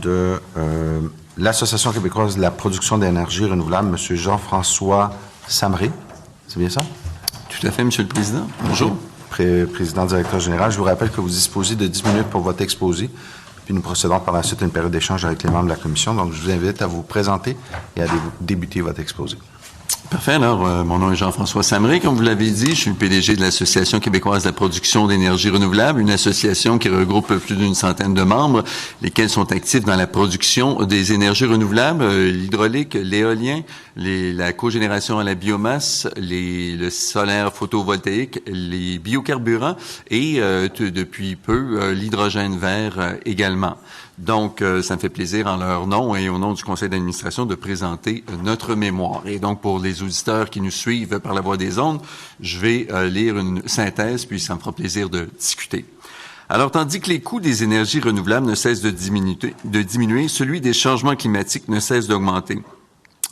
de l'Association québécoise de la production d'énergie renouvelable, M. Jean-François Samré. C'est bien ça? Tout à fait, M. le Président. Bonjour. Président directeur général, je vous rappelle que vous disposez de 10 minutes pour votre exposé, puis nous procédons par la suite à une période d'échange avec les membres de la commission. Donc, je vous invite à vous présenter et à débuter votre exposé. Parfait. Alors, mon nom est Jean-François Samré. Comme vous l'avez dit, je suis le PDG de l'Association québécoise de la production d'énergie renouvelable, une association qui regroupe plus d'une centaine de membres, lesquels sont actifs dans la production des énergies renouvelables, l'hydraulique, l'éolien, la cogénération à la biomasse, le solaire photovoltaïque, les biocarburants et, depuis peu, l'hydrogène vert également. Donc, ça me fait plaisir en leur nom et au nom du conseil d'administration de présenter notre mémoire. Et donc, pour les auditeurs qui nous suivent par la voie des ondes, je vais lire une synthèse, puis ça me fera plaisir de discuter. Alors, tandis que les coûts des énergies renouvelables ne cessent de diminuer, celui des changements climatiques ne cesse d'augmenter.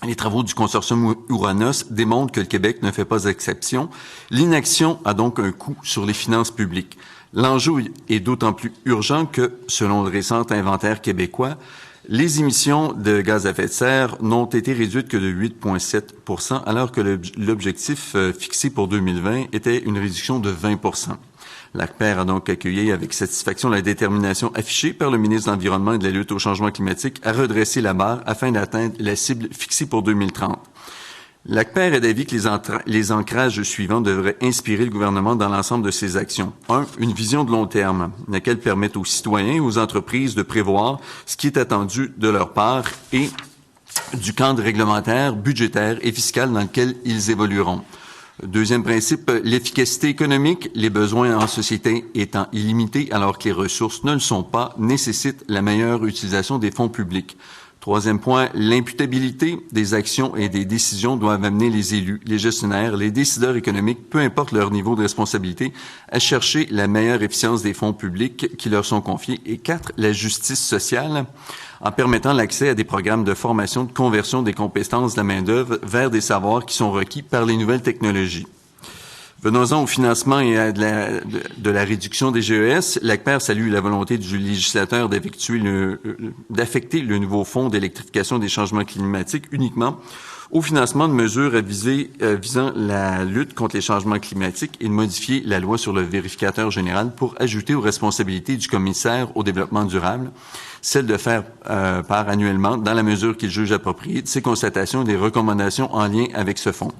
Les travaux du consortium Ouranos démontrent que le Québec ne fait pas exception. L'inaction a donc un coût sur les finances publiques. L'enjeu est d'autant plus urgent que, selon le récent inventaire québécois, les émissions de gaz à effet de serre n'ont été réduites que de 8,7 % alors que l'objectif fixé pour 2020 était une réduction de 20 %. L'ACPER a donc accueilli avec satisfaction la détermination affichée par le ministre de l'Environnement et de la lutte au changement climatique à redresser la barre afin d'atteindre la cible fixée pour 2030. L'ACPER est d'avis que les ancrages suivants devraient inspirer le gouvernement dans l'ensemble de ses actions. 1. Une vision de long terme, laquelle permette aux citoyens et aux entreprises de prévoir ce qui est attendu de leur part et du cadre réglementaire, budgétaire et fiscal dans lequel ils évolueront. Deuxième principe, l'efficacité économique, les besoins en société étant illimités alors que les ressources ne le sont pas, nécessitent la meilleure utilisation des fonds publics. Troisième point, l'imputabilité des actions et des décisions doivent amener les élus, les gestionnaires, les décideurs économiques, peu importe leur niveau de responsabilité, à chercher la meilleure efficience des fonds publics qui leur sont confiés. Et 4, la justice sociale, en permettant l'accès à des programmes de formation, de conversion des compétences de la main-d'œuvre vers des savoirs qui sont requis par les nouvelles technologies. Venons-en au financement et à de la réduction des GES. L'ACPER salue la volonté du législateur d'affecter le nouveau fonds d'électrification des changements climatiques uniquement au financement de mesures visant la lutte contre les changements climatiques et de modifier la loi sur le vérificateur général pour ajouter aux responsabilités du commissaire au développement durable celle de faire part annuellement, dans la mesure qu'il juge appropriée, de ses constatations et des recommandations en lien avec ce fonds.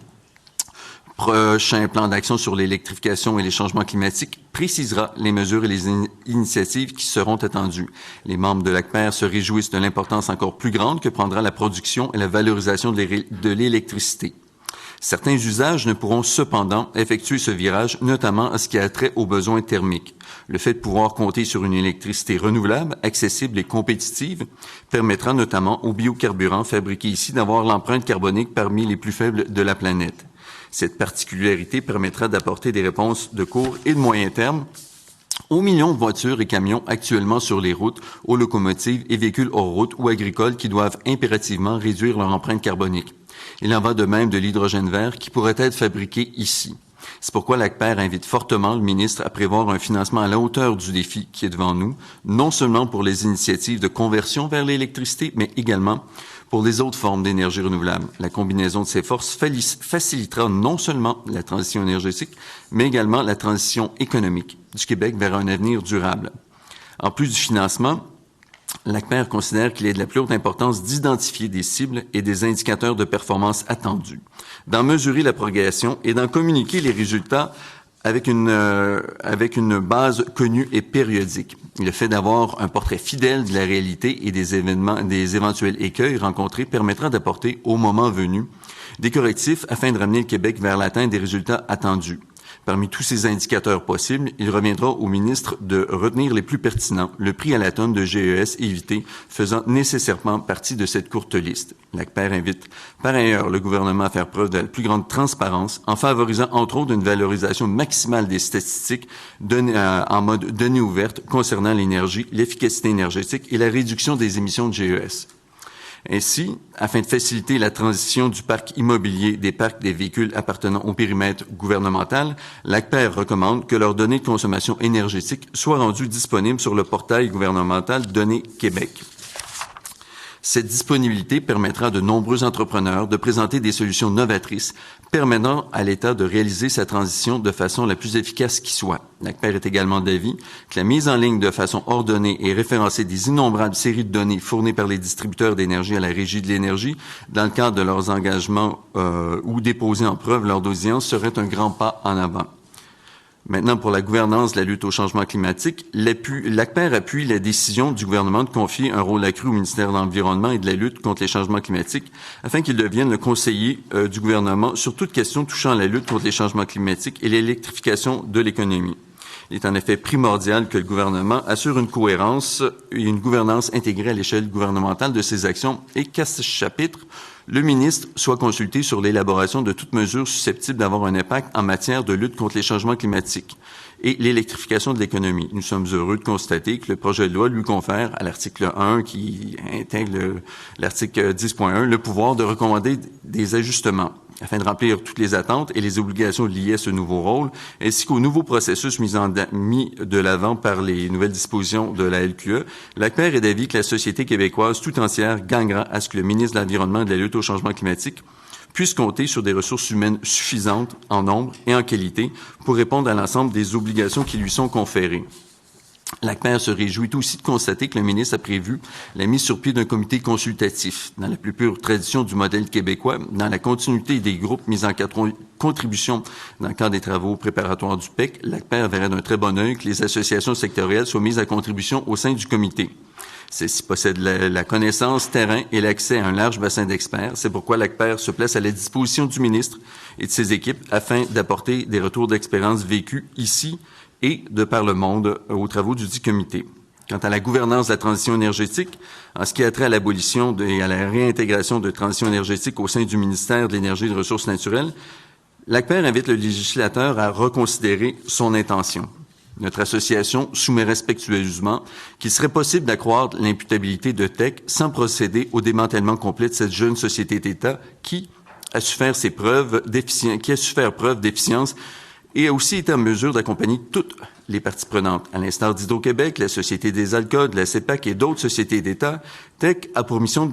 Prochain plan d'action sur l'électrification et les changements climatiques précisera les mesures et les initiatives qui seront attendues. Les membres de l'ACPER se réjouissent de l'importance encore plus grande que prendra la production et la valorisation de l'électricité. Certains usages ne pourront cependant effectuer ce virage, notamment en ce qui a trait aux besoins thermiques. Le fait de pouvoir compter sur une électricité renouvelable, accessible et compétitive permettra notamment aux biocarburants fabriqués ici d'avoir l'empreinte carbonique parmi les plus faibles de la planète. Cette particularité permettra d'apporter des réponses de court et de moyen terme aux millions de voitures et camions actuellement sur les routes, aux locomotives et véhicules hors route ou agricoles qui doivent impérativement réduire leur empreinte carbonique. Il en va de même de l'hydrogène vert qui pourrait être fabriqué ici. C'est pourquoi l'ACPER invite fortement le ministre à prévoir un financement à la hauteur du défi qui est devant nous, non seulement pour les initiatives de conversion vers l'électricité, mais également pour les autres formes d'énergie renouvelable. La combinaison de ces forces facilitera non seulement la transition énergétique, mais également la transition économique du Québec vers un avenir durable. En plus du financement, l'ACPER considère qu'il est de la plus haute importance d'identifier des cibles et des indicateurs de performance attendus, d'en mesurer la progression et d'en communiquer les résultats avec une base connue et périodique. Le fait d'avoir un portrait fidèle de la réalité et des éventuels écueils rencontrés permettra d'apporter, au moment venu, des correctifs afin de ramener le Québec vers l'atteinte des résultats attendus. Parmi tous ces indicateurs possibles, il reviendra au ministre de retenir les plus pertinents, le prix à la tonne de GES évité faisant nécessairement partie de cette courte liste. L'ACPER invite par ailleurs le gouvernement à faire preuve de la plus grande transparence en favorisant entre autres une valorisation maximale des statistiques en mode données ouvertes concernant l'énergie, l'efficacité énergétique et la réduction des émissions de GES. Ainsi, afin de faciliter la transition du parc immobilier des parcs des véhicules appartenant au périmètre gouvernemental, l'ACPER recommande que leurs données de consommation énergétique soient rendues disponibles sur le portail gouvernemental Données Québec. Cette disponibilité permettra à de nombreux entrepreneurs de présenter des solutions novatrices permettant à l'État de réaliser sa transition de façon la plus efficace qui soit. L'ACPER est également d'avis que la mise en ligne de façon ordonnée et référencée des innombrables séries de données fournies par les distributeurs d'énergie à la Régie de l'énergie dans le cadre de leurs engagements ou déposées en preuve lors d'audience serait un grand pas en avant. Maintenant, pour la gouvernance de la lutte au changement climatique, l'ACPER appuie la décision du gouvernement de confier un rôle accru au ministère de l'Environnement et de la lutte contre les changements climatiques afin qu'il devienne le conseiller du gouvernement sur toute question touchant à la lutte contre les changements climatiques et l'électrification de l'économie. Il est en effet primordial que le gouvernement assure une cohérence et une gouvernance intégrée à l'échelle gouvernementale de ses actions et qu'à ce chapitre, le ministre soit consulté sur l'élaboration de toute mesure susceptible d'avoir un impact en matière de lutte contre les changements climatiques et l'électrification de l'économie. Nous sommes heureux de constater que le projet de loi lui confère, à l'article 1, qui intègre l'article 10.1, le pouvoir de recommander des ajustements afin de remplir toutes les attentes et les obligations liées à ce nouveau rôle, ainsi qu'au nouveau processus mis de l'avant par les nouvelles dispositions de la LQE. L'ACPER est d'avis que la société québécoise tout entière gagnera à ce que le ministre de l'Environnement et de la lutte au changement climatique puisse compter sur des ressources humaines suffisantes en nombre et en qualité pour répondre à l'ensemble des obligations qui lui sont conférées. L'ACPER se réjouit aussi de constater que le ministre a prévu la mise sur pied d'un comité consultatif. Dans la plus pure tradition du modèle québécois, dans la continuité des groupes mis en contribution dans le cadre des travaux préparatoires du PEC, l'ACPER verrait d'un très bon œil que les associations sectorielles soient mises à contribution au sein du comité. Celles-ci possèdent la connaissance terrain et l'accès à un large bassin d'experts. C'est pourquoi l'ACPER se place à la disposition du ministre et de ses équipes afin d'apporter des retours d'expérience vécus ici et de par le monde aux travaux du dit comité. Quant à la gouvernance de la transition énergétique, en ce qui a trait à l'abolition et à la réintégration de transition énergétique au sein du ministère de l'Énergie et des Ressources naturelles, l'ACPER invite le législateur à reconsidérer son intention. Notre association soumet respectueusement qu'il serait possible d'accroître l'imputabilité de TEC sans procéder au démantèlement complet de cette jeune société d'État qui a su faire preuve d'efficience et a aussi été en mesure d'accompagner toutes les parties prenantes. À l'instar d'Hydro-Québec, la Société des alcools, la CEPAC et d'autres sociétés d'État, TEC a pour mission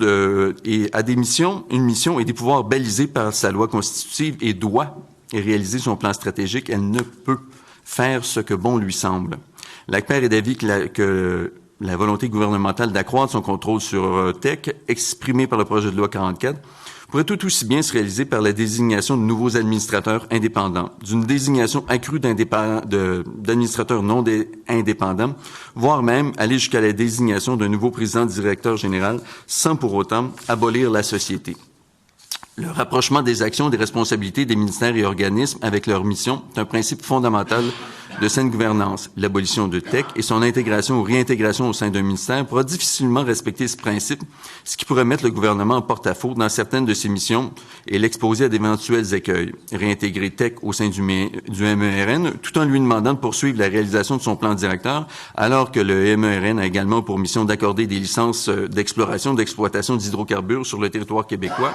une mission et des pouvoirs balisés par sa loi constitutive et doit réaliser son plan stratégique. Elle ne peut faire ce que bon lui semble. L'ACPER est d'avis que la volonté gouvernementale d'accroître son contrôle sur TEC, exprimée par le projet de loi 44, pourrait tout aussi bien se réaliser par la désignation de nouveaux administrateurs indépendants, d'une désignation accrue d'administrateurs non indépendants, voire même aller jusqu'à la désignation d'un nouveau président-directeur général sans pour autant abolir la société. Le rapprochement des actions et des responsabilités des ministères et organismes avec leur mission est un principe fondamental de saine gouvernance. L'abolition de TEC et son intégration ou réintégration au sein d'un ministère pourra difficilement respecter ce principe, ce qui pourrait mettre le gouvernement en porte-à-faux dans certaines de ses missions et l'exposer à d'éventuels écueils. Réintégrer TEC au sein du MERN, tout en lui demandant de poursuivre la réalisation de son plan directeur, alors que le MERN a également pour mission d'accorder des licences d'exploration, d'exploitation d'hydrocarbures sur le territoire québécois,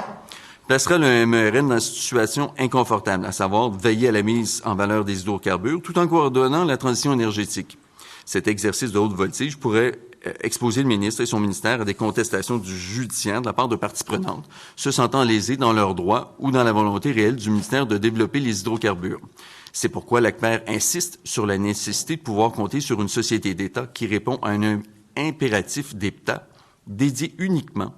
placera le MERN dans une situation inconfortable, à savoir veiller à la mise en valeur des hydrocarbures tout en coordonnant la transition énergétique. Cet exercice de haute voltige pourrait exposer le ministre et son ministère à des contestations du judiciaire de la part de parties prenantes, se sentant lésées dans leurs droits ou dans la volonté réelle du ministère de développer les hydrocarbures. C'est pourquoi l'ACPER insiste sur la nécessité de pouvoir compter sur une société d'État qui répond à un impératif d'État dédié uniquement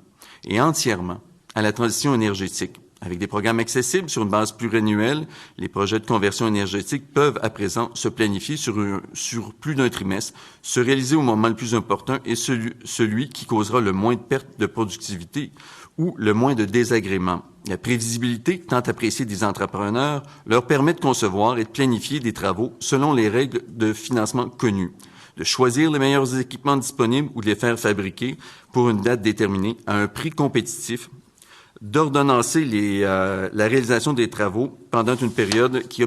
et entièrement à la transition énergétique. Avec des programmes accessibles sur une base pluriannuelle, les projets de conversion énergétique peuvent à présent se planifier sur plus d'un trimestre, se réaliser au moment le plus important et celui qui causera le moins de pertes de productivité ou le moins de désagréments. La prévisibilité, tant appréciée des entrepreneurs, leur permet de concevoir et de planifier des travaux selon les règles de financement connues, de choisir les meilleurs équipements disponibles ou de les faire fabriquer pour une date déterminée à un prix compétitif, d'ordonnancer la réalisation des travaux pendant une période qui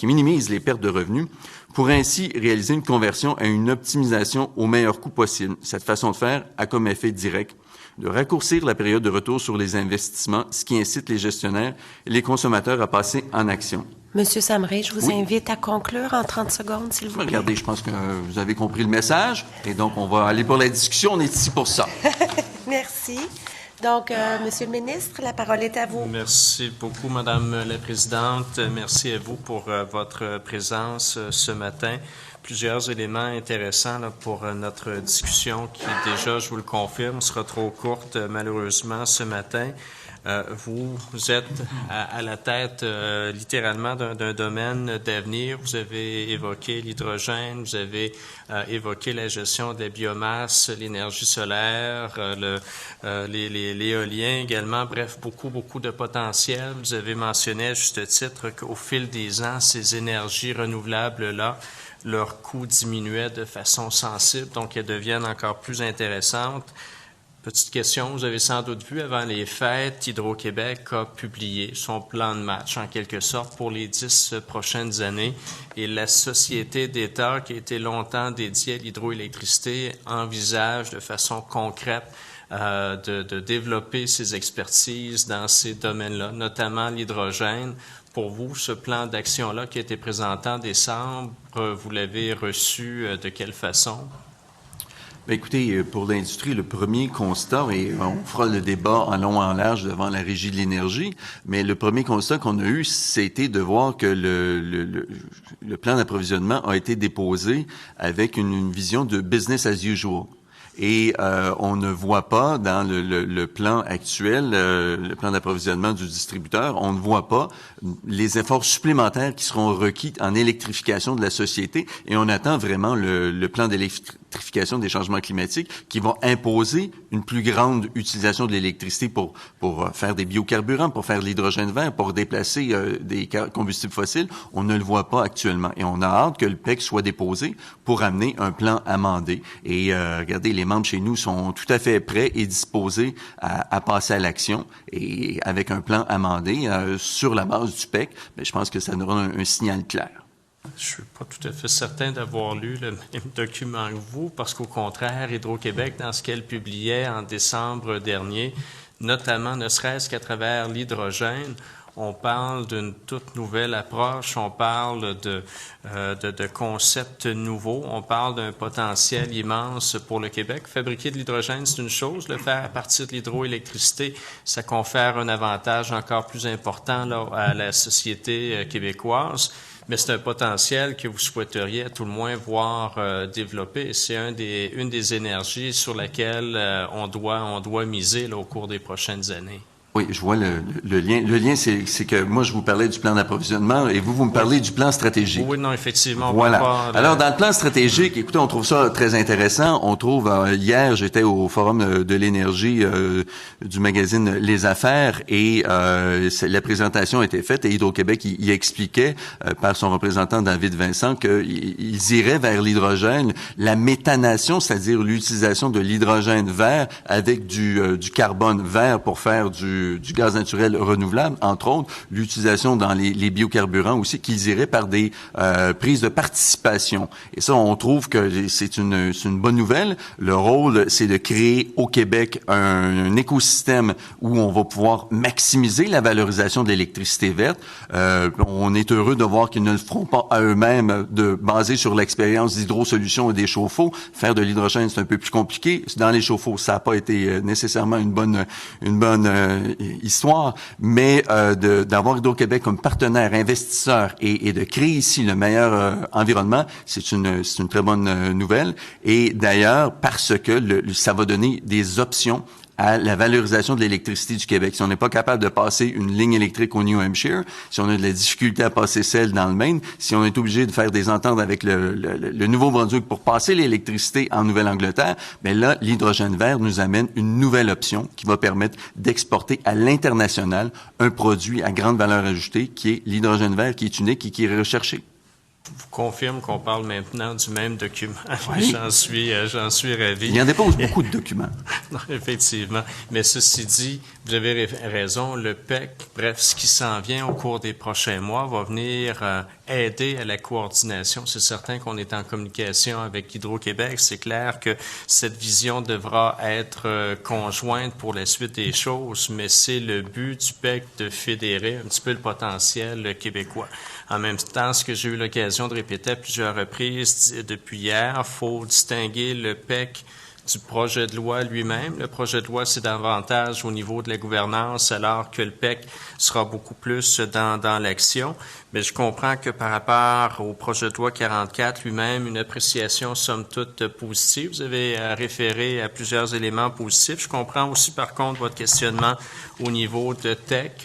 minimise les pertes de revenus pour ainsi réaliser une conversion à une optimisation au meilleur coût possible. Cette façon de faire a comme effet direct de raccourcir la période de retour sur les investissements, ce qui incite les gestionnaires et les consommateurs à passer en action. Monsieur Samré, je vous invite à conclure en 30 secondes, s'il vous plaît. Regardez, je pense que vous avez compris le message et donc on va aller pour la discussion. On est ici pour ça. Merci. Donc, Monsieur le ministre, la parole est à vous. Merci beaucoup, Madame la Présidente. Merci à vous pour votre présence ce matin. Plusieurs éléments intéressants là, pour notre discussion qui, déjà, je vous le confirme, sera trop courte, malheureusement, ce matin. Vous êtes à la tête littéralement d'un domaine d'avenir. Vous avez évoqué l'hydrogène, vous avez évoqué la gestion de la biomasse, l'énergie solaire, l'éolien également. Bref, beaucoup de potentiel. Vous avez mentionné à juste titre qu'au fil des ans, ces énergies renouvelables-là, leur coût diminuait de façon sensible, donc elles deviennent encore plus intéressantes. Petite question, vous avez sans doute vu avant les fêtes, Hydro-Québec a publié son plan de match, en quelque sorte, pour les 10 prochaines années. Et la société d'État, qui a été longtemps dédiée à l'hydroélectricité, envisage de façon concrète de développer ses expertises dans ces domaines-là, notamment l'hydrogène. Pour vous, ce plan d'action-là qui a été présenté en décembre, vous l'avez reçu de quelle façon? Bien, écoutez, pour l'industrie, le premier constat, et on fera le débat en long et en large devant la Régie de l'énergie, mais le premier constat qu'on a eu, c'était de voir que le plan d'approvisionnement a été déposé avec une vision de business as usual. Et on ne voit pas dans le plan actuel, le plan d'approvisionnement du distributeur, on ne voit pas les efforts supplémentaires qui seront requis en électrification de la société. Et on attend vraiment le plan d'électrification des changements climatiques qui va imposer une plus grande utilisation de l'électricité pour faire des biocarburants, pour faire de l'hydrogène vert, pour déplacer des combustibles fossiles. On ne le voit pas actuellement. Et on a hâte que le PEC soit déposé pour amener un plan amendé. Et regardez, les membres chez nous sont tout à fait prêts et disposés à passer à l'action. Et avec un plan amendé sur la base du PEC, bien, je pense que ça donnera un signal clair. Je suis pas tout à fait certain d'avoir lu le même document que vous, parce qu'au contraire, Hydro-Québec, dans ce qu'elle publiait en décembre dernier, notamment ne serait-ce qu'à travers l'hydrogène, on parle d'une toute nouvelle approche, on parle de concepts nouveaux, on parle d'un potentiel immense pour le Québec. Fabriquer de l'hydrogène, c'est une chose. Le faire à partir de l'hydroélectricité, ça confère un avantage encore plus important là, à la société québécoise. Mais c'est un potentiel que vous souhaiteriez à tout le moins voir développer. C'est une des énergies sur laquelle on doit miser là, au cours des prochaines années. Oui, je vois le lien. Le lien, c'est que moi, je vous parlais du plan d'approvisionnement et vous me parlez du plan stratégique. Oui, non, effectivement. Voilà. Alors, dans le plan stratégique, écoutez, on trouve ça très intéressant. On trouve, hier, j'étais au Forum de l'énergie du magazine Les Affaires et la présentation a été faite et Hydro-Québec y expliquait par son représentant David Vincent qu'ils iraient vers l'hydrogène, la méthanation, c'est-à-dire l'utilisation de l'hydrogène vert avec du carbone vert pour faire du gaz naturel renouvelable, entre autres, l'utilisation dans les biocarburants aussi, qu'ils iraient par des prises de participation. Et ça, on trouve que c'est une bonne nouvelle. Le rôle, c'est de créer au Québec un écosystème où on va pouvoir maximiser la valorisation de l'électricité verte. On est heureux de voir qu'ils ne le feront pas à eux-mêmes, basé sur l'expérience d'Hydro-Solutions et des chauffe-eau. Faire de l'hydrogène, c'est un peu plus compliqué. Dans les chauffe-eau, ça n'a pas été nécessairement une bonne histoire, mais d'avoir Hydro-Québec comme partenaire investisseur et de créer ici le meilleur environnement, c'est une très bonne nouvelle. Et d'ailleurs, parce que ça va donner des options à la valorisation de l'électricité du Québec. Si on n'est pas capable de passer une ligne électrique au New Hampshire, si on a de la difficulté à passer celle dans le Maine, si on est obligé de faire des ententes avec le Nouveau-Brunswick pour passer l'électricité en Nouvelle-Angleterre, bien là, l'hydrogène vert nous amène une nouvelle option qui va permettre d'exporter à l'international un produit à grande valeur ajoutée qui est l'hydrogène vert, qui est unique et qui est recherché. Je vous confirme qu'on parle maintenant du même document. Oui. J'en suis ravi. Il en dépose beaucoup de documents. Non, effectivement. Mais ceci dit, vous avez raison, le PEC, bref, ce qui s'en vient au cours des prochains mois va venir aider à la coordination. C'est certain qu'on est en communication avec Hydro-Québec. C'est clair que cette vision devra être conjointe pour la suite des choses, mais c'est le but du PEC de fédérer un petit peu le potentiel québécois. En même temps, ce que j'ai eu l'occasion de répéter à plusieurs reprises depuis hier, il faut distinguer le PEC du projet de loi lui-même. Le projet de loi, c'est davantage au niveau de la gouvernance, alors que le PEC sera beaucoup plus dans l'action. Mais je comprends que par rapport au projet de loi 44 lui-même, une appréciation somme toute positive. Vous avez référé à plusieurs éléments positifs. Je comprends aussi par contre votre questionnement au niveau de tech.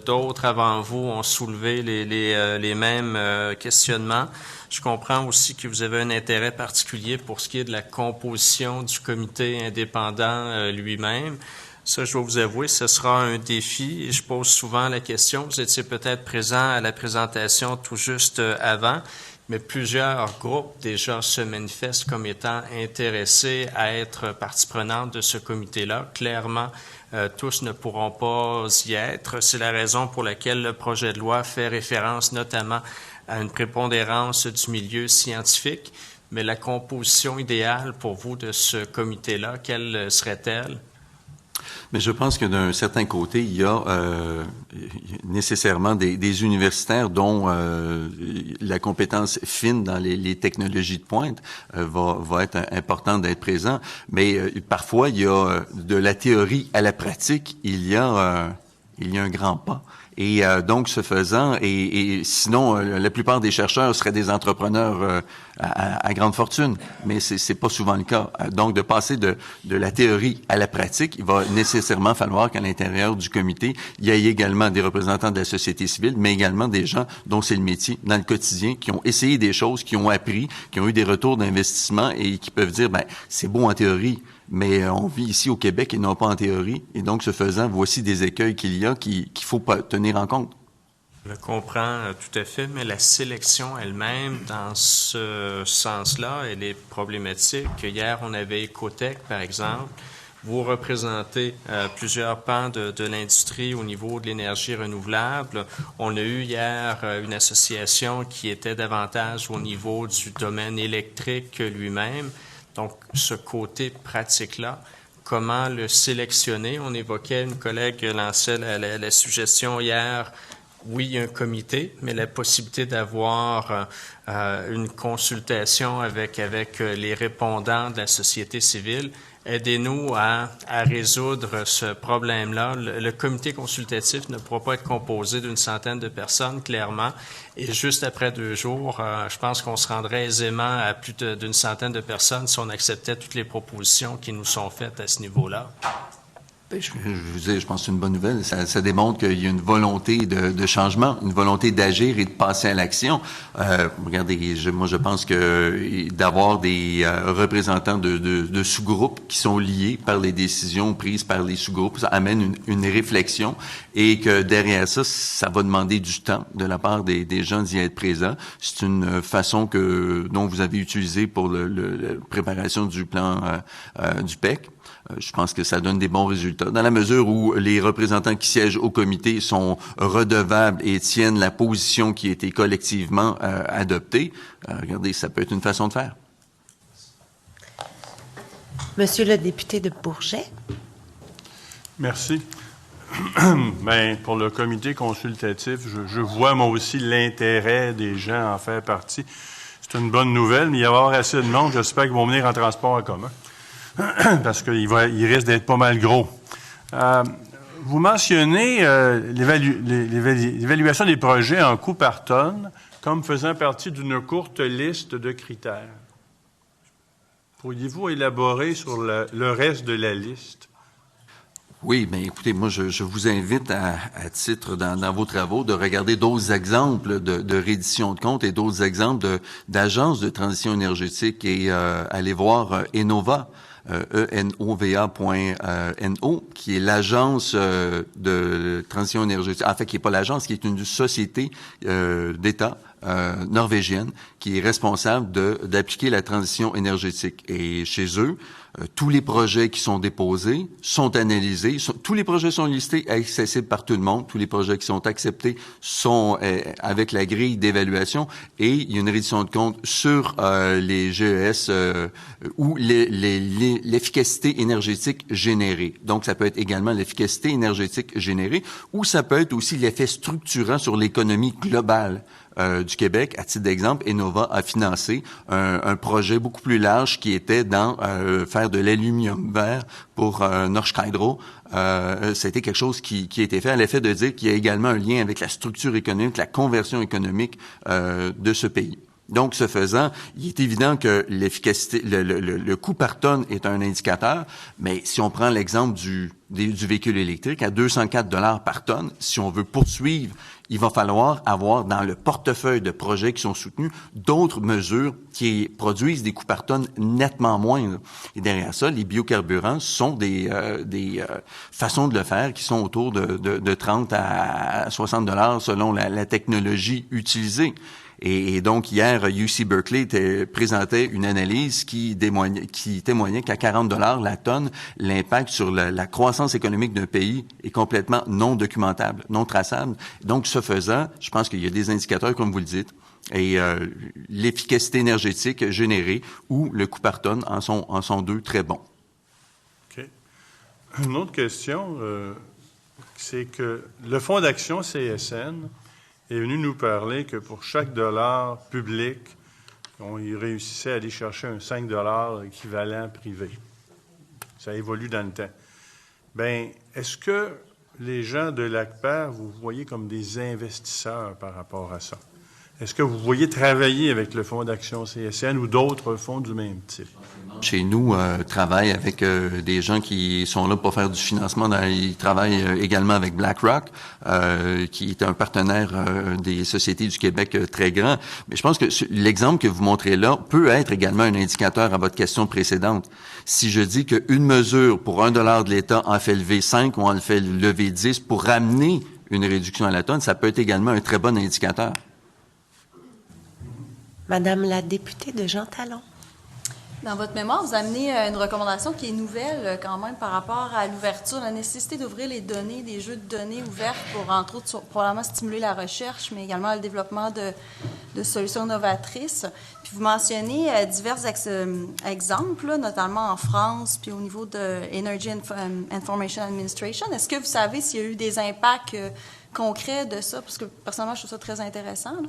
D'autres avant vous ont soulevé les mêmes questionnements. Je comprends aussi que vous avez un intérêt particulier pour ce qui est de la composition du comité indépendant lui-même. Ça, je dois vous avouer, ce sera un défi et je pose souvent la question. Vous étiez peut-être présent à la présentation tout juste avant, mais plusieurs groupes déjà se manifestent comme étant intéressés à être partie prenante de ce comité-là. Clairement, tous ne pourront pas y être. C'est la raison pour laquelle le projet de loi fait référence notamment à une prépondérance du milieu scientifique. Mais la composition idéale pour vous de ce comité-là, quelle serait-elle? Mais je pense que d'un certain côté, il y a nécessairement des universitaires dont la compétence fine dans les technologies de pointe va être important d'être présent. Mais parfois, il y a de la théorie à la pratique, il y a un grand pas. Et donc, ce faisant, et sinon, la plupart des chercheurs seraient des entrepreneurs à grande fortune, mais c'est pas souvent le cas. Donc, de passer de la théorie à la pratique, il va nécessairement falloir qu'à l'intérieur du comité, il y ait également des représentants de la société civile, mais également des gens dont c'est le métier dans le quotidien, qui ont essayé des choses, qui ont appris, qui ont eu des retours d'investissement et qui peuvent dire, ben, c'est beau en théorie, mais on vit ici au Québec et non pas en théorie. Et donc, ce faisant, voici des écueils qu'il y a qu'il faut pas tenir en compte. Je comprends tout à fait, mais la sélection elle-même, dans ce sens-là, elle est problématique. Hier, on avait Ecotech, par exemple. Vous représentez plusieurs pans de l'industrie au niveau de l'énergie renouvelable. On a eu hier une association qui était davantage au niveau du domaine électrique lui-même. Donc, ce côté pratique-là, comment le sélectionner? On évoquait, une collègue lançait la suggestion hier, oui, un comité, mais la possibilité d'avoir une consultation avec les répondants de la société civile. Aidez-nous à résoudre ce problème-là. Le comité consultatif ne pourra pas être composé d'une centaine de personnes, clairement. Et juste après 2 jours, je pense qu'on se rendrait aisément à plus d'une centaine de personnes si on acceptait toutes les propositions qui nous sont faites à ce niveau-là. Je vous dis, je pense que c'est une bonne nouvelle. Ça démontre qu'il y a une volonté de changement, une volonté d'agir et de passer à l'action. Regardez, moi je pense que d'avoir des représentants de sous-groupes qui sont liés par les décisions prises par les sous-groupes, ça amène une réflexion et que derrière ça, ça va demander du temps de la part des gens d'y être présents. C'est une façon dont vous avez utilisé pour la préparation du plan du PEC. Je pense que ça donne des bons résultats. Dans la mesure où les représentants qui siègent au comité sont redevables et tiennent la position qui a été collectivement adoptée, regardez, ça peut être une façon de faire. Monsieur le député de Bourget. Merci. Bien, pour le comité consultatif, je vois moi aussi l'intérêt des gens à en faire partie. C'est une bonne nouvelle, mais il va y avoir assez de monde, j'espère qu'ils vont venir en transport en commun. Parce qu'il risque d'être pas mal gros. Vous mentionnez l'évaluation des projets en coût par tonne comme faisant partie d'une courte liste de critères. Pourriez-vous élaborer sur le reste de la liste? Oui, bien écoutez, moi je vous invite à titre dans vos travaux de regarder d'autres exemples de reddition de comptes et d'autres exemples d'agences de transition énergétique et aller voir Enova. enova.no, qui est l'agence de transition énergétique, en fait, qui n'est pas l'agence, qui est une société d'État norvégienne qui est responsable d'appliquer la transition énergétique. Et chez eux, tous les projets qui sont déposés sont analysés. Tous les projets sont listés, accessibles par tout le monde. Tous les projets qui sont acceptés sont avec la grille d'évaluation. Et il y a une reddition de compte sur les GES ou l'efficacité énergétique générée. Donc, ça peut être également l'efficacité énergétique générée ou ça peut être aussi l'effet structurant sur l'économie globale du Québec. À titre d'exemple, Enova a financé un projet beaucoup plus large qui était dans faire de l'aluminium vert pour Norsk Hydro. C'était quelque chose qui a été fait à l'effet de dire qu'il y a également un lien avec la structure économique, la conversion économique de ce pays. Donc, ce faisant, il est évident que l'efficacité, le coût par tonne est un indicateur, mais si on prend l'exemple du véhicule électrique à 204 $ par tonne, si on veut poursuivre, il va falloir avoir dans le portefeuille de projets qui sont soutenus d'autres mesures qui produisent des coûts par tonne nettement moindres. Et derrière ça, les biocarburants sont des façons de le faire qui sont autour de 30 à 60 $ selon la technologie utilisée. Et donc, hier, UC Berkeley présentait une analyse qui témoignait qu'à 40 $ la tonne, l'impact sur la croissance économique d'un pays est complètement non documentable, non traçable. Donc, ce faisant, je pense qu'il y a des indicateurs, comme vous le dites, et l'efficacité énergétique générée ou le coût par tonne en sont deux très bons. OK. Une autre question, c'est que le Fonds d'action CSN est venu nous parler que pour chaque dollar public, il réussissait à aller chercher un 5 $ équivalent privé. Ça évolue dans le temps. Bien, est-ce que les gens de l'ACPER, vous voyez comme des investisseurs par rapport à ça? Est-ce que vous voyez travailler avec le Fonds d'action CSN ou d'autres fonds du même type? Chez nous, travaille avec des gens qui sont là pour faire du financement. Ils travaillent également avec BlackRock, qui est un partenaire des sociétés du Québec très grand. Mais je pense que l'exemple que vous montrez là peut être également un indicateur à votre question précédente. Si je dis qu'une mesure pour 1 $ de l'État en fait lever 5 ou en fait lever 10 pour ramener une réduction à la tonne, ça peut être également un très bon indicateur. Madame la députée de Jean Talon. Dans votre mémoire, vous amenez une recommandation qui est nouvelle quand même par rapport à l'ouverture, la nécessité d'ouvrir les données, des jeux de données ouverts pour, entre autres, probablement stimuler la recherche, mais également le développement de solutions novatrices. Puis vous mentionnez divers exemples, notamment en France, puis au niveau de Energy Information Administration. Est-ce que vous savez s'il y a eu des impacts concrets de ça? Parce que personnellement, je trouve ça très intéressant, là.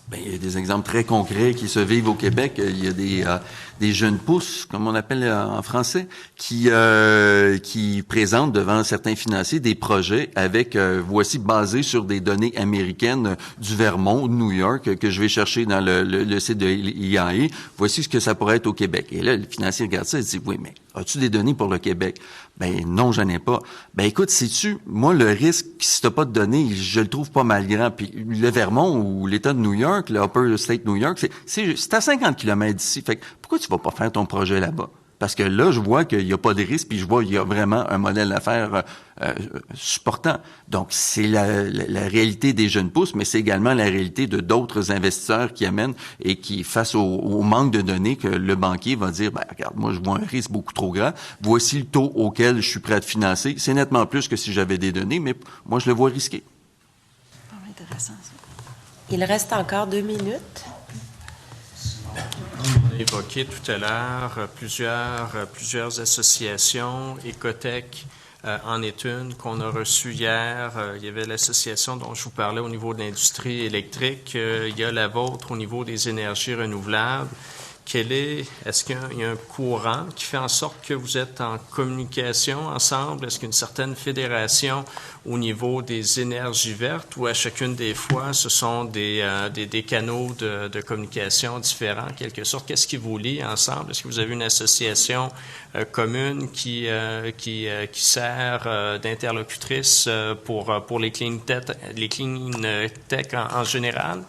Bien, il y a des exemples très concrets qui se vivent au Québec. Il y a des jeunes pousses, comme on appelle en français, qui présentent devant certains financiers des projets avec, voici, basés sur des données américaines du Vermont, de New York, que je vais chercher dans le site de l'IAE. Voici ce que ça pourrait être au Québec. Et là, le financier regarde ça et dit, oui, mais as-tu des données pour le Québec? Ben non, j'en ai pas. Ben écoute, sais-tu, moi, le risque, si t'as pas de données, je le trouve pas mal grand. Puis le Vermont ou l'État de New York, le Upper State New York, c'est à 50 km d'ici. Fait que pourquoi tu vas pas faire ton projet là-bas? Parce que là, je vois qu'il n'y a pas de risque, puis je vois qu'il y a vraiment un modèle d'affaires supportant. Donc, c'est la réalité des jeunes pousses, mais c'est également la réalité de d'autres investisseurs qui amènent et qui, face au manque de données, que le banquier va dire, ben regarde, moi, je vois un risque beaucoup trop grand. Voici le taux auquel je suis prêt à te financer. C'est nettement plus que si j'avais des données, mais moi, je le vois risqué. Intéressant, ça. Il reste encore 2 minutes. On a évoqué tout à l'heure plusieurs associations. Ecotech en est une qu'on a reçue hier. Il y avait l'association dont je vous parlais au niveau de l'industrie électrique. Il y a la vôtre au niveau des énergies renouvelables. Est-ce qu'il y a un courant qui fait en sorte que vous êtes en communication ensemble? Est-ce qu'il y a une certaine fédération au niveau des énergies vertes ou à chacune des fois, ce sont des canaux de communication différents, en quelque sorte? Qu'est-ce qui vous lie ensemble? Est-ce que vous avez une association commune qui sert d'interlocutrice pour les clean tech en général?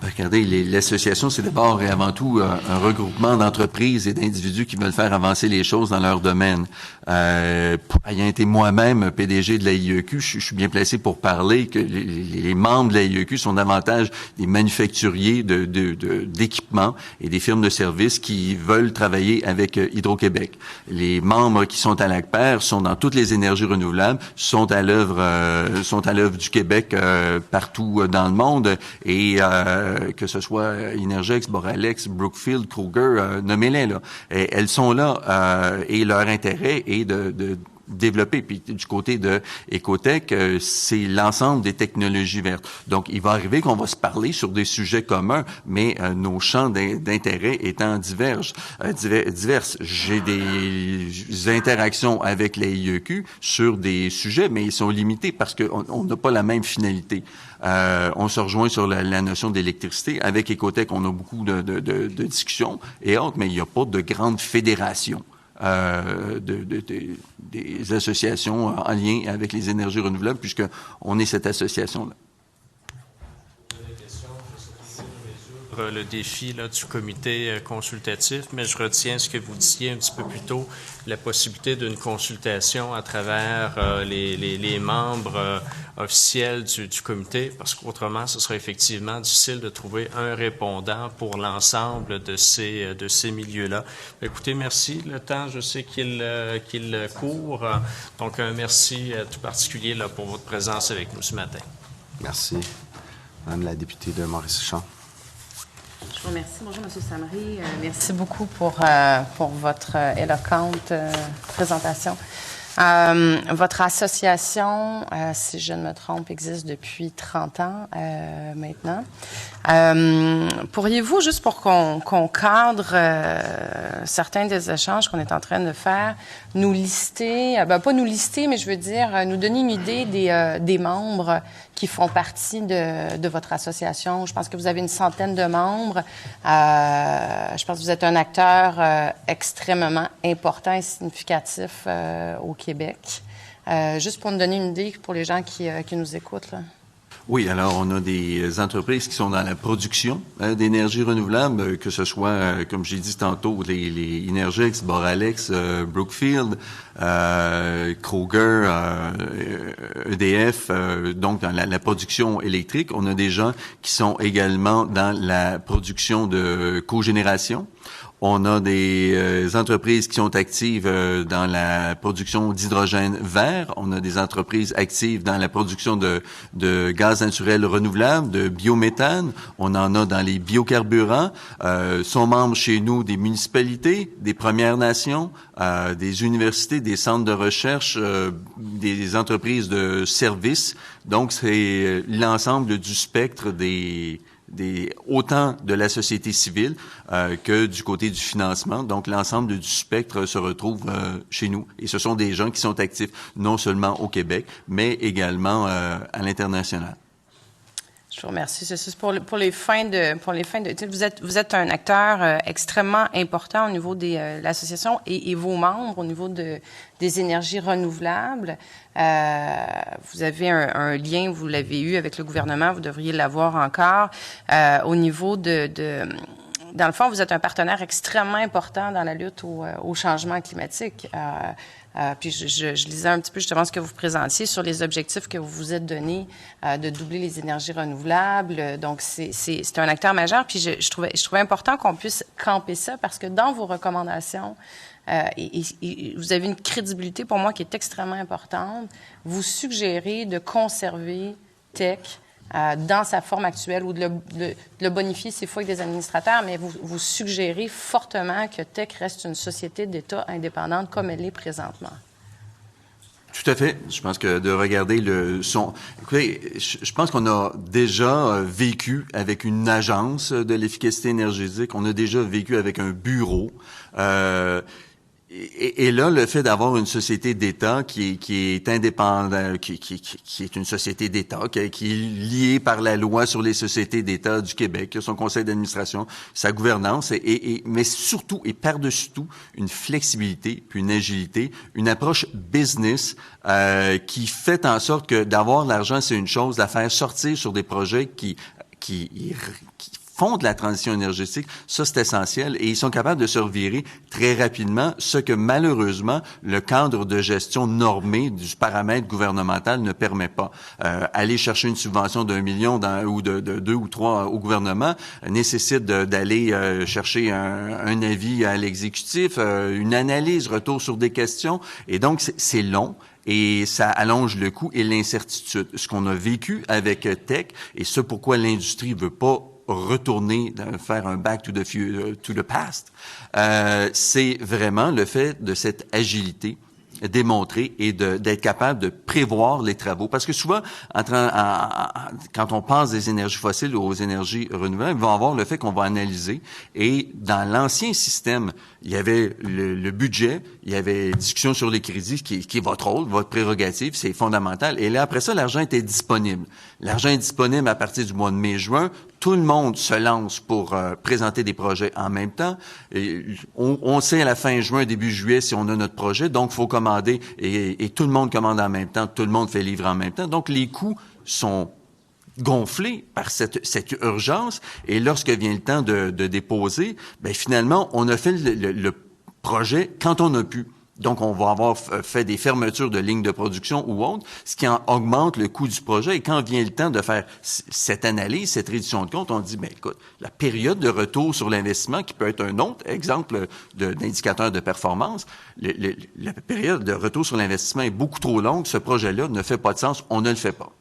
Regardez, l'association, c'est d'abord et avant tout un regroupement d'entreprises et d'individus qui veulent faire avancer les choses dans leur domaine. Ayant été moi-même PDG de la IEQ, je suis bien placé pour parler que les membres de la IEQ sont davantage des manufacturiers d'équipements et des firmes de services qui veulent travailler avec Hydro-Québec. Les membres qui sont à l'ACPER sont dans toutes les énergies renouvelables, sont à l'œuvre du Québec partout dans le monde et que ce soit Energex, Boralex, Brookfield, Kruger, nommez-les là. Et elles sont là et leur intérêt est développer. Puis du côté de Écotech, c'est l'ensemble des technologies vertes. Donc, il va arriver qu'on va se parler sur des sujets communs, mais nos champs d'intérêt étant diverses. J'ai des interactions avec la IEQ sur des sujets, mais ils sont limités parce qu'on n'a pas la même finalité. On se rejoint sur la notion d'électricité. Avec Écotech, on a beaucoup de discussions et autres, mais il n'y a pas de grande fédération des associations en lien avec les énergies renouvelables, puisqu'on est cette association-là. Le défi là, du comité consultatif, mais je retiens ce que vous disiez un petit peu plus tôt, la possibilité d'une consultation à travers les membres officiels du comité, parce qu'autrement, ce serait effectivement difficile de trouver un répondant pour l'ensemble de ces milieux-là. Écoutez, merci. Le temps, je sais qu'il court, donc un merci tout particulier là, pour votre présence avec nous ce matin. Merci. Madame la députée de Maurice-Champ. Je vous remercie. Bonjour, M. Samry. Merci beaucoup pour votre éloquente présentation. Votre association, si je ne me trompe, existe depuis 30 ans maintenant. Pourriez-vous, juste pour qu'on cadre certains des échanges qu'on est en train de faire, nous lister, pas nous lister, mais je veux dire, nous donner une idée des membres qui font partie de votre association? Je pense que vous avez une centaine de membres. Je pense que vous êtes un acteur extrêmement important et significatif au Québec. Juste pour nous donner une idée pour les gens qui nous écoutent, là. Oui, alors on a des entreprises qui sont dans la production d'énergie renouvelable, que ce soit, comme j'ai dit tantôt, les Energex, Boralex, Brookfield, Kroger, EDF, donc dans la production électrique. On a des gens qui sont également dans la production de cogénération. On a des entreprises qui sont actives dans la production d'hydrogène vert. On a des entreprises actives dans la production de gaz naturel renouvelable, de biométhane. On en a dans les biocarburants. Sont membres chez nous des municipalités, des Premières Nations, des universités, des centres de recherche, des entreprises de services. Donc, c'est l'ensemble du spectre autant de la société civile que du côté du financement. Donc, l'ensemble du spectre se retrouve chez nous. Et ce sont des gens qui sont actifs non seulement au Québec, mais également à l'international. Je vous remercie. C'est juste pour les fins de vous êtes un acteur extrêmement important au niveau de l'association et vos membres au niveau des énergies renouvelables. Vous avez un lien, vous l'avez eu avec le gouvernement, vous devriez l'avoir encore au niveau dans le fond, vous êtes un partenaire extrêmement important dans la lutte au changement climatique. Puis je lisais un petit peu justement ce que vous présentiez sur les objectifs que vous vous êtes donnés de doubler les énergies renouvelables. Donc, c'est un acteur majeur. Puis je trouvais important qu'on puisse camper ça parce que dans vos recommandations, et vous avez une crédibilité pour moi qui est extrêmement importante. Vous suggérez de conserver Tech dans sa forme actuelle ou de le bonifier s'il faut avec des administrateurs, mais vous suggérez fortement que Tech reste une société d'État indépendante comme elle est présentement. Tout à fait. Je pense que de regarder Écoutez, je pense qu'on a déjà vécu avec une agence de l'efficacité énergétique. On a déjà vécu avec un bureau. Et là, le fait d'avoir une société d'État qui est indépendante, qui est une société d'État, qui est liée par la loi sur les sociétés d'État du Québec, qui a son conseil d'administration, sa gouvernance, mais surtout et par-dessus tout, une flexibilité, puis une agilité, une approche business qui fait en sorte que d'avoir l'argent, c'est une chose, la faire sortir sur des projets qui font de la transition énergétique, ça c'est essentiel, et ils sont capables de se revirer très rapidement, ce que malheureusement le cadre de gestion normé du paramètre gouvernemental ne permet pas. Aller chercher une subvention d'1 million ou de 2 ou 3 au gouvernement nécessite d'aller chercher un avis à l'exécutif, une analyse, retour sur des questions, et donc c'est long. Et ça allonge le coût et l'incertitude. Ce qu'on a vécu avec Tech, et ce pourquoi l'industrie veut pas retourner, faire un back to the past, c'est vraiment le fait de cette agilité démontrer et d'être capable de prévoir les travaux. Parce que souvent, quand on passe des énergies fossiles aux énergies renouvelables, il va y avoir le fait qu'on va analyser. Et dans l'ancien système, il y avait le budget, il y avait discussion sur les crédits, qui est votre rôle, votre prérogative, c'est fondamental. Et là, après ça, l'argent était disponible. L'argent est disponible à partir du mois de mai-juin. Tout le monde se lance pour présenter des projets en même temps. Et on sait à la fin juin, début juillet, si on a notre projet. Donc, il faut commander et tout le monde commande en même temps. Tout le monde fait livrer en même temps. Donc, les coûts sont gonflés par cette urgence. Et lorsque vient le temps de déposer, ben finalement, on a fait le projet quand on a pu. Donc, on va avoir fait des fermetures de lignes de production ou autres, ce qui en augmente le coût du projet. Et quand vient le temps de faire cette analyse, cette réduction de compte, on dit, ben écoute, la période de retour sur l'investissement, qui peut être un autre exemple d'indicateur de performance, la période de retour sur l'investissement est beaucoup trop longue. Ce projet-là ne fait pas de sens. On ne le fait pas.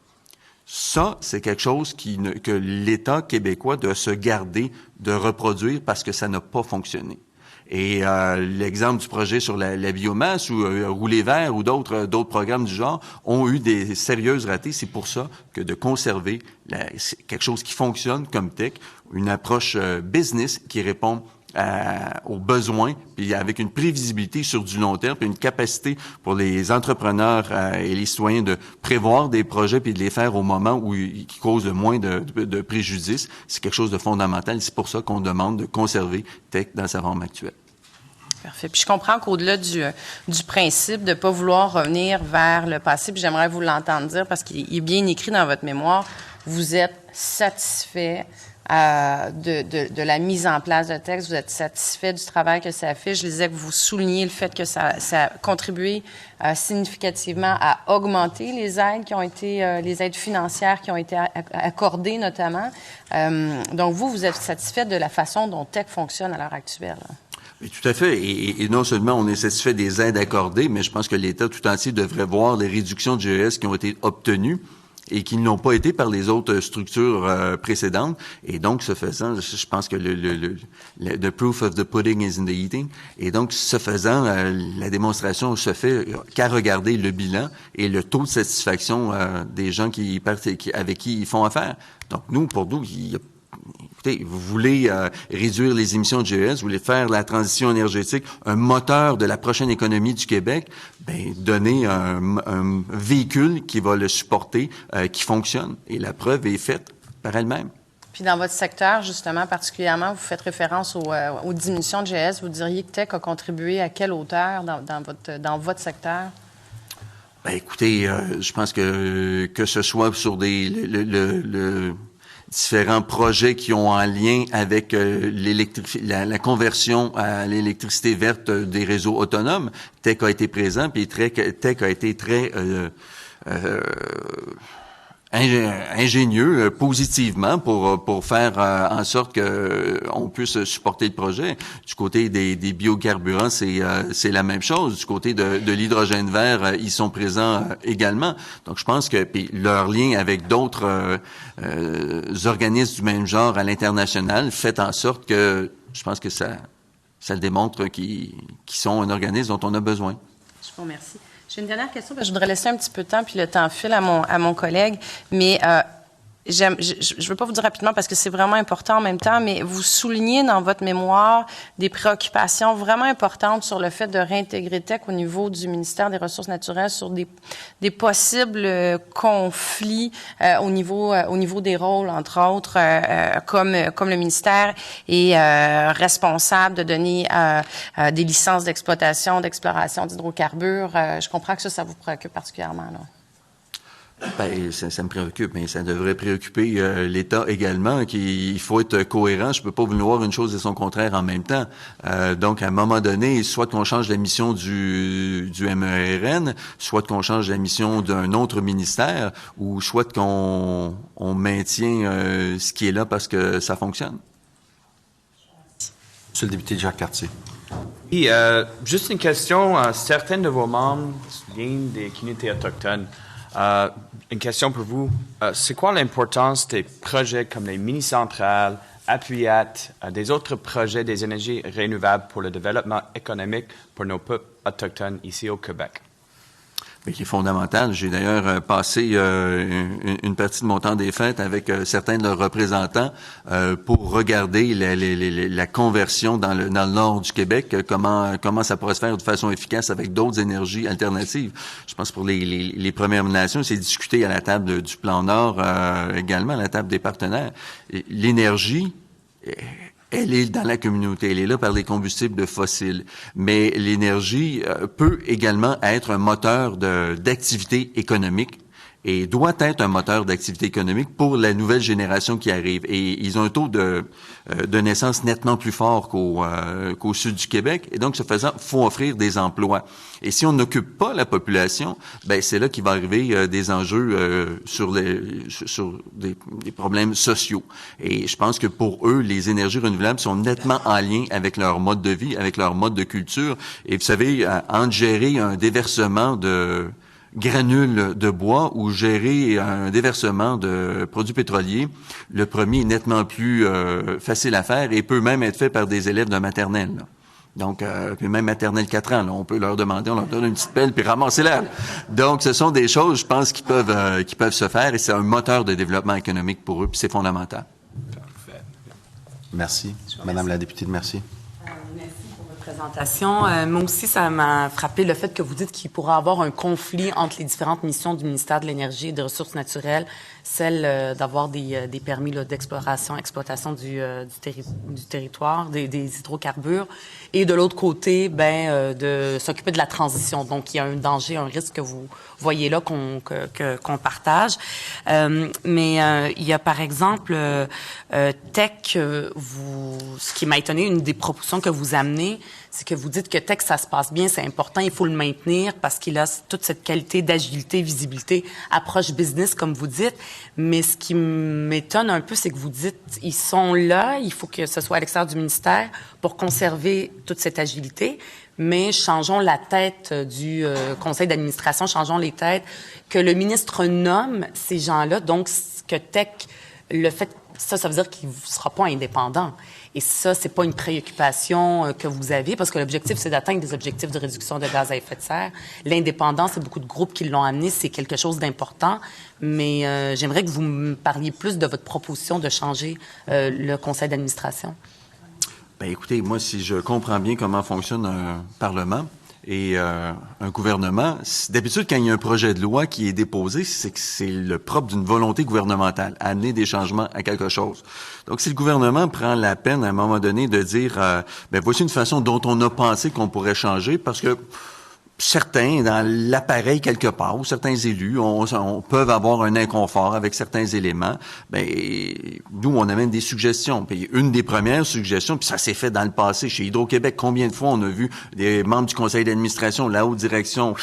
Ça, c'est quelque chose que l'État québécois doit se garder de reproduire parce que ça n'a pas fonctionné. Et l'exemple du projet sur la biomasse ou Rouler vert ou d'autres programmes du genre ont eu des sérieuses ratées. C'est pour ça que de conserver quelque chose qui fonctionne comme tech, une approche business qui répond aux besoins, puis avec une prévisibilité sur du long terme, puis une capacité pour les entrepreneurs et les citoyens de prévoir des projets puis de les faire au moment où ils causent le moins de préjudice. C'est quelque chose de fondamental. C'est pour ça qu'on demande de conserver tech dans sa forme actuelle. Parfait. Puis je comprends qu'au-delà du principe de ne pas vouloir revenir vers le passé, puis j'aimerais vous l'entendre dire parce qu'il est bien écrit dans votre mémoire, vous êtes satisfait de la mise en place de texte, vous êtes satisfait du travail que ça fait. Je disais que vous soulignez le fait que ça a contribué significativement à augmenter les aides qui ont été, les aides financières qui ont été accordées notamment. Donc vous êtes satisfait de la façon dont Tech fonctionne à l'heure actuelle. Oui, tout à fait. Et non seulement on est satisfait des aides accordées, mais je pense que l'État tout entier devrait voir les réductions de GES qui ont été obtenues et qui n'ont pas été par les autres structures précédentes. Et donc, ce faisant, je pense que the proof of the pudding is in the eating. Et donc, ce faisant, la démonstration se fait qu'à regarder le bilan et le taux de satisfaction des gens avec qui ils font affaire. Donc, pour nous, écoutez, vous voulez réduire les émissions de GES, vous voulez faire la transition énergétique un moteur de la prochaine économie du Québec, ben donnez un véhicule qui va le supporter, qui fonctionne. Et la preuve est faite par elle-même. Puis dans votre secteur, justement, particulièrement, vous faites référence aux diminutions de GES. Vous diriez que Tech a contribué à quelle hauteur dans votre secteur? Ben écoutez, je pense que ce soit sur différents projets qui ont en lien avec la conversion à l'électricité verte des réseaux autonomes. Tech a été présent, puis Tech a été très ingénieux positivement pour faire en sorte que on puisse supporter le projet. Du côté des biocarburants, c'est la même chose. Du côté de l'hydrogène vert, ils sont présents également. Donc je pense que puis leur lien avec d'autres organismes du même genre à l'international fait en sorte que je pense que ça le démontre qu'ils sont un organisme dont on a besoin. Je vous remercie. J'ai une dernière question, parce que je voudrais laisser un petit peu de temps, puis le temps file à mon collègue, mais je ne veux pas vous dire rapidement parce que c'est vraiment important en même temps, mais vous soulignez dans votre mémoire des préoccupations vraiment importantes sur le fait de réintégrer Tech au niveau du ministère des Ressources naturelles sur des possibles conflits au niveau des rôles, entre autres, comme le ministère est responsable de donner des licences d'exploitation, d'exploration d'hydrocarbures. Je comprends que ça vous préoccupe particulièrement, là. Ben, ça me préoccupe, mais ça devrait préoccuper l'État également. Il faut être cohérent. Je peux pas vouloir une chose et son contraire en même temps. Donc, à un moment donné, soit qu'on change la mission du MERN, soit qu'on change la mission d'un autre ministère, ou soit qu'on maintient ce qui est là parce que ça fonctionne. Monsieur le député Jacques Cartier. Oui, juste une question. Certains de vos membres viennent des communautés autochtones. Une question pour vous. C'est quoi l'importance des projets comme les mini-centrales, Appuyat, des autres projets des énergies renouvelables pour le développement économique pour nos peuples autochtones ici au Québec? qui est fondamentale. J'ai d'ailleurs passé une partie de mon temps des fêtes avec certains de leurs représentants pour regarder la conversion dans le nord du Québec, comment ça pourrait se faire de façon efficace avec d'autres énergies alternatives. Je pense pour les Premières Nations, c'est discuté à la table du Plan Nord, également à la table des partenaires. L'énergie, elle est dans la communauté, elle est là par les combustibles fossiles. Mais l'énergie peut également être un moteur d'activité économique et doit être un moteur d'activité économique pour la nouvelle génération qui arrive. Et ils ont un taux de naissance nettement plus fort qu'au sud du Québec. Et donc, ce faisant, faut offrir des emplois. Et si on n'occupe pas la population, ben c'est là qu'il va arriver des enjeux sur des problèmes sociaux. Et je pense que pour eux, les énergies renouvelables sont nettement en lien avec leur mode de vie, avec leur mode de culture. Et vous savez, en gérer un déversement de granules de bois ou gérer un déversement de produits pétroliers, le premier est nettement plus facile à faire et peut même être fait par des élèves de maternelle. Là. Donc, puis même maternelle 4 ans, là, on peut leur demander, on leur donne une petite pelle puis ramasser l'herbe. Donc, ce sont des choses, je pense, qui peuvent se faire et c'est un moteur de développement économique pour eux puis c'est fondamental. Parfait. Merci. Madame la députée de Mercier. Présentation. Moi aussi, ça m'a frappé le fait que vous dites qu'il pourra y avoir un conflit entre les différentes missions du ministère de l'Énergie et des Ressources naturelles, celle d'avoir des permis d'exploration, exploitation du territoire, des hydrocarbures, et de l'autre côté, de s'occuper de la transition. Donc, il y a un danger, un risque que vous voyez là qu'on partage. Mais il y a par exemple Tech, ce qui m'a étonné, une des propositions que vous amenez, c'est que vous dites que Tech, ça se passe bien, c'est important, il faut le maintenir parce qu'il a toute cette qualité d'agilité, visibilité, approche business, comme vous dites. Mais ce qui m'étonne un peu, c'est que vous dites, ils sont là, il faut que ce soit à l'extérieur du ministère pour conserver toute cette agilité. Mais changeons la tête du conseil d'administration, changeons les têtes, que le ministre nomme ces gens-là. Donc, que Tech, le fait, ça veut dire qu'il ne sera pas indépendant. Et ça, c'est pas une préoccupation que vous avez, parce que l'objectif, c'est d'atteindre des objectifs de réduction de gaz à effet de serre. L'indépendance, c'est beaucoup de groupes qui l'ont amené, c'est quelque chose d'important. Mais j'aimerais que vous me parliez plus de votre proposition de changer le conseil d'administration. Ben écoutez, moi, si je comprends bien comment fonctionne un Parlement et un gouvernement, d'habitude, quand il y a un projet de loi qui est déposé, c'est que c'est le propre d'une volonté gouvernementale, amener des changements à quelque chose. Donc, si le gouvernement prend la peine, à un moment donné, de dire, voici une façon dont on a pensé qu'on pourrait changer, parce que certains, dans l'appareil quelque part, ou certains élus, on peuvent avoir un inconfort avec certains éléments. Nous, on amène des suggestions. Puis une des premières suggestions, puis ça s'est fait dans le passé chez Hydro-Québec. Combien de fois on a vu des membres du conseil d'administration, la haute direction,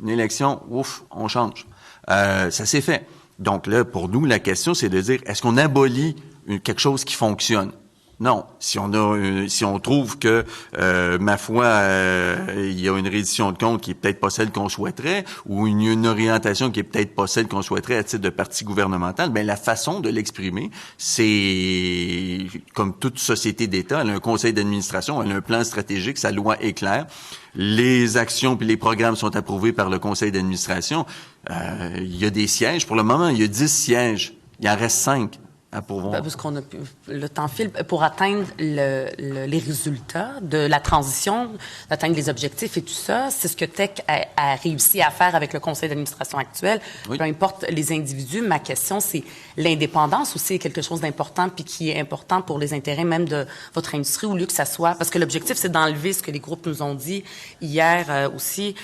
une élection, ouf, on change. Ça s'est fait. Donc là, pour nous, la question, c'est de dire, est-ce qu'on abolit quelque chose qui fonctionne? Non. Si on trouve que, ma foi, il y a une reddition de compte qui est peut-être pas celle qu'on souhaiterait, ou une orientation qui est peut-être pas celle qu'on souhaiterait à titre de parti gouvernemental, la façon de l'exprimer, c'est comme toute société d'État, elle a un conseil d'administration, elle a un plan stratégique, sa loi est claire. Les actions puis les programmes sont approuvés par le conseil d'administration. Il y a des sièges. Pour le moment, il y a 10 sièges. Il en reste 5. Parce qu'on a le temps file pour atteindre les résultats de la transition, d'atteindre les objectifs et tout ça. C'est ce que Tech a réussi à faire avec le conseil d'administration actuel. Oui. Peu importe les individus, ma question, c'est l'indépendance aussi est quelque chose d'important puis qui est important pour les intérêts même de votre industrie, au lieu que ça soit... Parce que l'objectif, c'est d'enlever ce que les groupes nous ont dit hier aussi,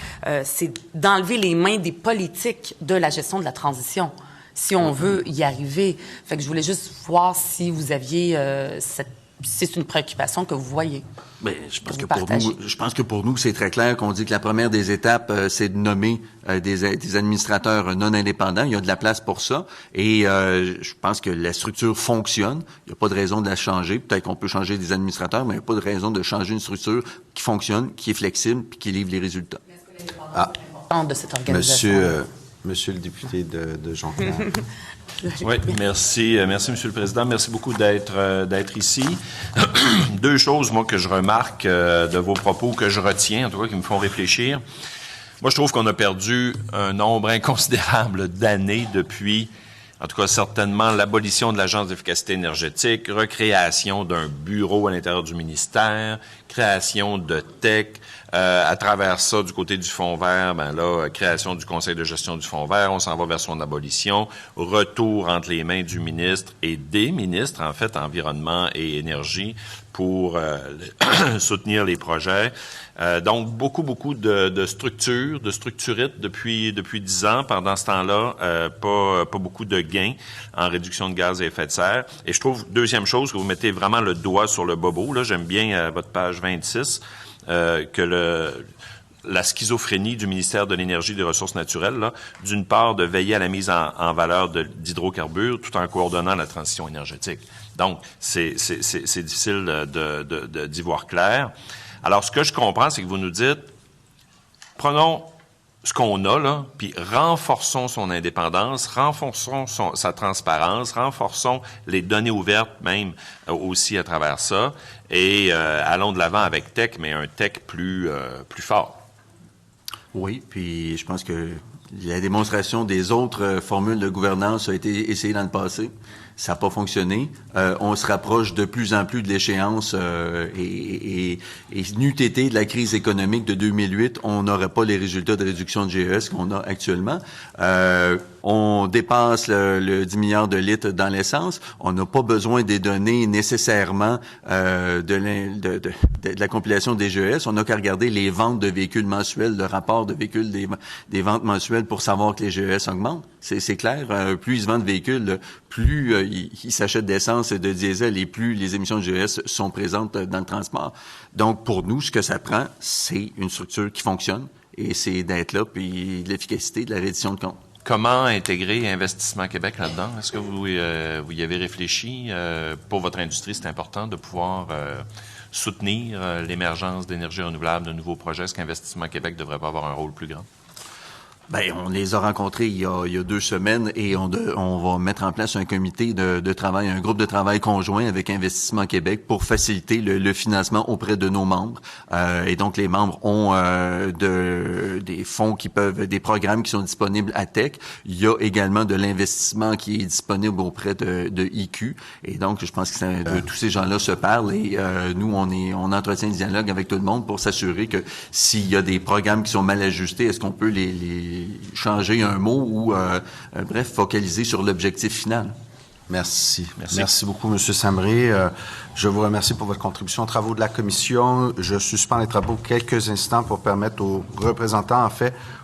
c'est d'enlever les mains des politiques de la gestion de la transition, si on veut y arriver. Fait que je voulais juste voir si vous aviez c'est une préoccupation que vous voyez. Je pense que pour nous, c'est très clair qu'on dit que la première des étapes, c'est de nommer des administrateurs non indépendants. Il y a de la place pour ça. Et je pense que la structure fonctionne. Il n'y a pas de raison de la changer. Peut-être qu'on peut changer des administrateurs, mais il n'y a pas de raison de changer une structure qui fonctionne, qui est flexible, puis qui livre les résultats. De cette organisation. Monsieur le député de Jonquière. Oui, merci, Monsieur le Président. Merci beaucoup d'être ici. 2 choses, moi, que je remarque de vos propos, que je retiens, en tout cas, qui me font réfléchir. moi, je trouve qu'on a perdu un nombre inconsidérable d'années depuis, en tout cas certainement, l'abolition de l'Agence d'efficacité énergétique, recréation d'un bureau à l'intérieur du ministère, création de TEC, à travers ça, du côté du Fonds vert, ben là, création du Conseil de gestion du Fonds vert, on s'en va vers son abolition, retour entre les mains du ministre et des ministres, en fait, environnement et énergie, pour soutenir les projets. Donc, beaucoup de structures, de structurites depuis 10 ans. Pendant ce temps-là, pas beaucoup de gains en réduction de gaz à effet de serre. Et je trouve, deuxième chose, que vous mettez vraiment le doigt sur le bobo. Là, j'aime bien votre page 26, que la schizophrénie du ministère de l'Énergie et des Ressources naturelles, là, d'une part, de veiller à la mise en valeur d'hydrocarbures tout en coordonnant la transition énergétique. Donc, c'est difficile d'y voir clair. Alors, ce que je comprends, c'est que vous nous dites, prenons ce qu'on a, là, puis renforçons son indépendance, renforçons sa transparence, renforçons les données ouvertes même aussi à travers ça, et allons de l'avant avec Tech, mais un Tech plus fort. Oui, puis je pense que la démonstration des autres formules de gouvernance a été essayée dans le passé. Ça n'a pas fonctionné. On se rapproche de plus en plus de l'échéance et n'eût été de la crise économique de 2008, on n'aurait pas les résultats de réduction de GES qu'on a actuellement. On dépasse le 10 milliards de litres dans l'essence. On n'a pas besoin des données nécessairement de la compilation des GES. On n'a qu'à regarder les ventes de véhicules mensuels, le rapport de véhicules des ventes mensuelles pour savoir que les GES augmentent. C'est clair. Plus ils se vendent de véhicules, plus ils s'achètent d'essence et de diesel et plus les émissions de GES sont présentes dans le transport. Donc, pour nous, ce que ça prend, c'est une structure qui fonctionne et c'est d'être là, puis de l'efficacité, de la reddition de comptes. Comment intégrer Investissement Québec là-dedans? Est-ce que vous y avez réfléchi? Pour votre industrie, c'est important de pouvoir soutenir l'émergence d'énergies renouvelables, de nouveaux projets. Est-ce qu'Investissement Québec devrait pas avoir un rôle plus grand? Ben, on les a rencontrés il y a 2 semaines et on va mettre en place un comité de travail, un groupe de travail conjoint avec Investissement Québec pour faciliter le financement auprès de nos membres. Et donc, les membres ont des fonds des programmes qui sont disponibles à Tech. Il y a également de l'investissement qui est disponible auprès de IQ. Et donc, je pense que tous ces gens-là se parlent et nous, on entretient le dialogue avec tout le monde pour s'assurer que s'il y a des programmes qui sont mal ajustés, est-ce qu'on peut les changer un mot ou, bref, focaliser sur l'objectif final. Merci. Merci beaucoup, M. Samré. Je vous remercie pour votre contribution aux travaux de la Commission. Je suspends les travaux quelques instants pour permettre aux représentants, en fait,